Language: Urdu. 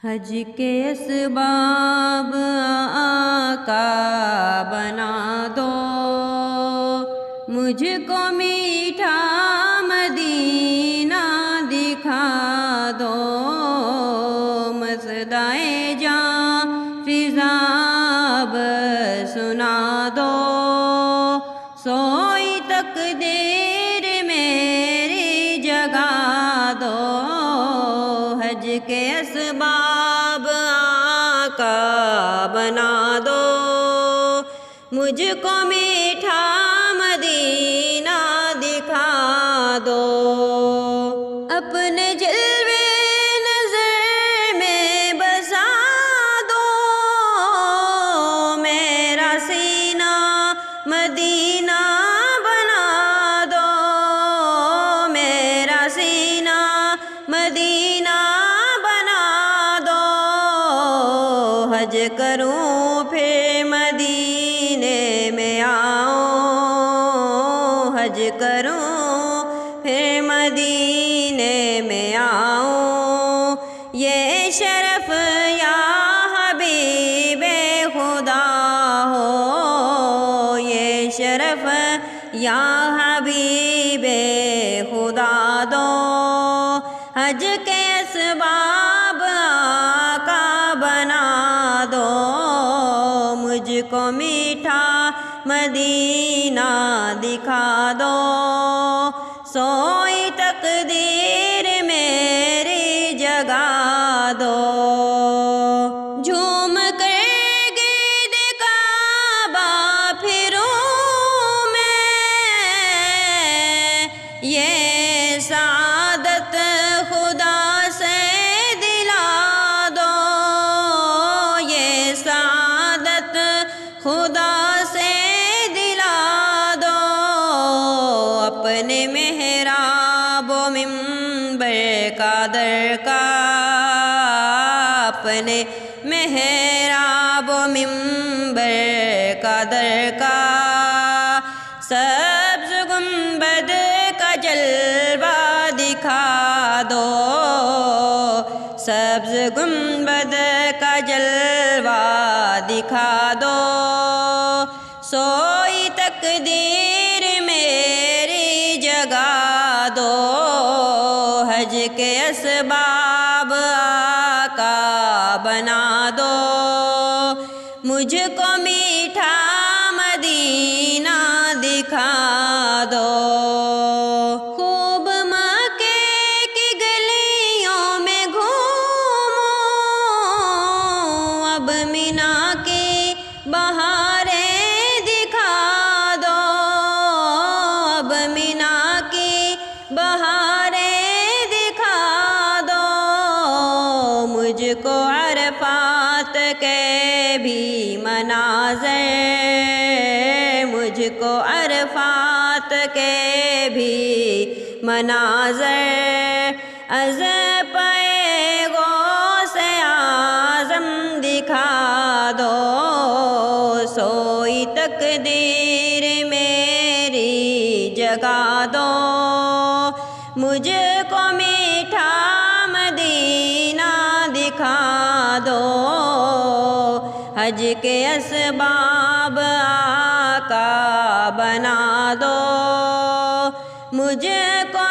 حج کے اسباب آقا بنا دو، مجھ کو میٹھا مدینہ دکھا دو، مزدائے جاں فضا اب سنا دو، سوئی تقدیر میری جگا دو، حج کے اسباب آقا بنا دو، مجھ کو میٹھا مدینہ دکھا دو، اپنے جلوے نظر میں بسا دو، میرا سینہ مدینہ بنا دو، میرا سینہ مدینہ بنا دو، حج کروں پھر مدینے میں آؤں، حج کروں پھر مدینے میں آؤں، یہ شرف یا حبیب خدا ہو، یہ شرف یا حبیب خدا دو، حج کے اسباب آقا بنا دو، مجھ کو میٹھا مدینہ دکھا دو، سوئی تقدیر میری جگا دو، جھوم کر گرد کعبہ پھروں میں، یہ سعادت خدا سے دلا دو، یہ سعادت خدا سے دلا دو، اپنے محراب و منبر کا در کا، اپنے محراب و منبر کا در کا، سبز گنبد کا جلوہ دکھا دو، سبز گنبد کا جلوہ دکھا دو، سوئی تقدیر میری جگا دو، حج کے اسباب آقا بنا دو، مجھ کو میٹھا مدینہ دکھا دو، خوب مکے کی گلیوں میں گھوموں، اب مینا کی بہاریں دکھا دو، اب مینا کی بہاریں دکھا دو، مجھ کو عرفات کے بھی مناظر، مجھ کو عرفات کے بھی مناظر، از پے غوث اعظم دکھا دو، سوئی تقدیر میری جگا دو، مجھ کو میٹھا مدینہ دکھا دو، حج کے اسباب آقا بنا دو، مجھ کو